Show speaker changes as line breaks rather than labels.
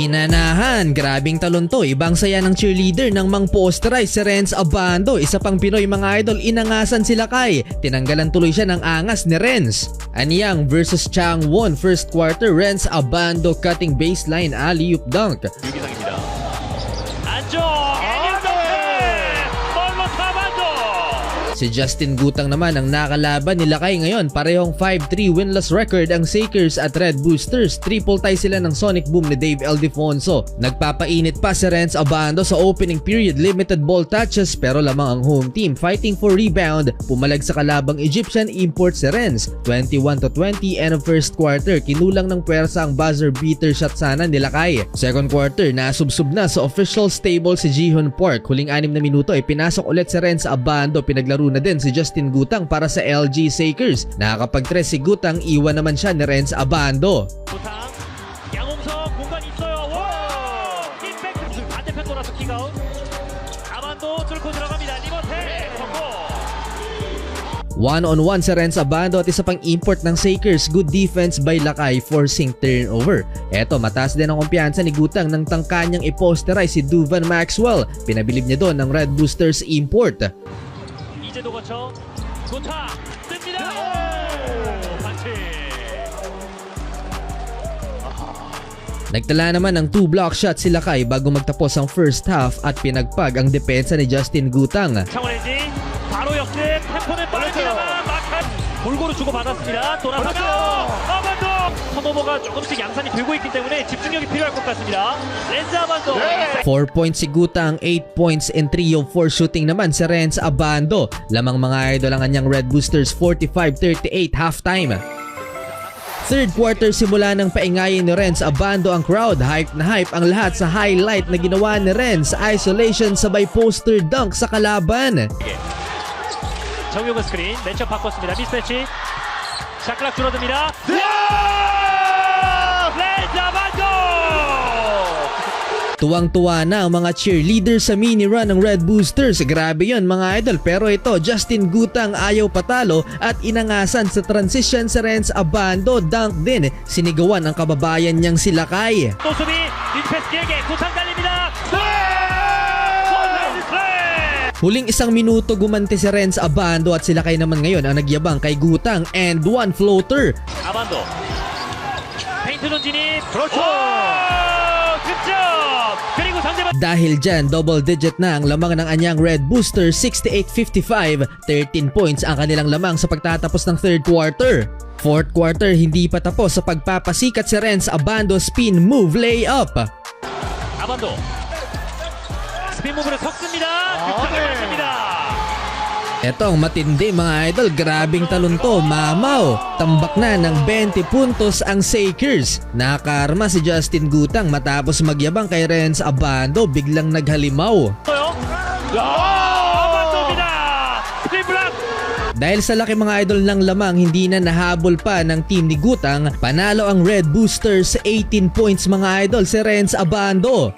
Inanahan, grabing talon to. Ibang saya ng cheerleader ng mang posterize si Renz Abando. Isa pang Pinoy mga idol, inangasan sila kay. Tinanggalan tuloy siya ng angas ni Renz. Anyang versus Chang Won, first quarter. Renz Abando cutting baseline alley-oop dunk.
유기상입니다. 안쪽 볼로 타반도.
Si Justin Gutang naman ang nakalaban nila kay ngayon. Parehong 5-3 winless record ang Sakers at Red Boosters. Triple tie sila ng Sonic Boom ni Dave Ildefonso. Nagpapainit pa si Renz Abando sa opening period. Limited ball touches pero lamang ang home team. Fighting for rebound. Pumalag sa kalabang Egyptian import si Renz. 21-20 end of first quarter. Kinulang ng pwersa ang buzzer beater shot sana nila kay. Second quarter, nasubsob na sa official stable si Jihon Park. Huling 6 na minuto ay pinasok ulit si Renz Abando. Pinaglaro na din si Justin Gutang para sa LG Sakers. Nakakapag-3 si Gutang, iwan naman siya ni Renz Abando.
부상 양홍석 공간 있어요. 와! 임팩트 반대편 돌아서 킥아웃. 아반도 뚫고 들어갑니다. 리버테 성공.
One-on-one si Renz Abando at isa pang import ng Sakers. Good defense by Lakay forcing turnover. Eto, mataas din ang kumpiyansa ni Gutang nang tangka niyang i-posterize si Duvan Maxwell. Pinabilib niya doon ng Red Boosters import.
이제도 거쳐 고타 뜹니다. 오! 반칙.
Nagtala naman ng 2 block shots si Lakay bago magtapos ang first half at pinagpag ang depensa ni Justin Gutang.
창원NG 바로 역습. 템포는 빠릅니다만 마카 골고루 주고 받았습니다. 돌아서며 아반도 턴오버가 조금씩 양산이 되고 있기 때문에 집중력이 필요할 것 같습니다. 렌즈 아반도.
4 points si Gutang, 8 points and 3 of 4 shooting naman si Renz Abando. Lamang mga idol ang kanyang Red Boosters 45-38 halftime. Third quarter, simula ng paingayin ni Renz Abando ang crowd. Hype na hype ang lahat sa highlight na ginawa ni Renz. Isolation sabay poster dunk sa kalaban.
정용근 스크린 매치업 바꿨습니다. 미스매치 샤클락 줄어듭니다. 렌즈 아반도.
Tuwang-tuwa na ang mga cheerleaders sa mini run ng Red Boosters. Grabe yon mga idol. Pero ito, Justin Gutang ayaw patalo at inangasan sa transition sa Renz Abando. Dunk din. Sinigawan ang kababayan niyang si Lakay.
또 수비 빅패스 길게 구상 달립니다.
Huling 1 minuto gumanti si Renz Abando at si Lakay naman ngayon ang nagyabang kay Gutang and 1 floater.
아반도 페인트 존 진입.
그렇죠.
득점. 그리고 상대방
Dahil dyan, double digit na ang lamang ng anyang Red Booster, 68-55, 13 points ang kanilang lamang sa pagtatapos ng third quarter. Fourth quarter, hindi pa tapos sa pagpapasikat si Renz Abando, spin move layup.
아반도 스핀 무브를 섞습니다. 득점을 맞습니다.
Etong matindi mga idol, grabing talon to, mamaw. Tambak na ng 20 puntos ang Sakers. Nakarma si Justin Gutang matapos magyabang kay Renz Abando, biglang naghalimaw.
아반도입니다. 스핀 블락.
Dahil sa laki mga idol ng lamang, hindi na nahabol pa ng team ni Gutang. Panalo ang Red Boosters, 18 points mga idol si Renz Abando.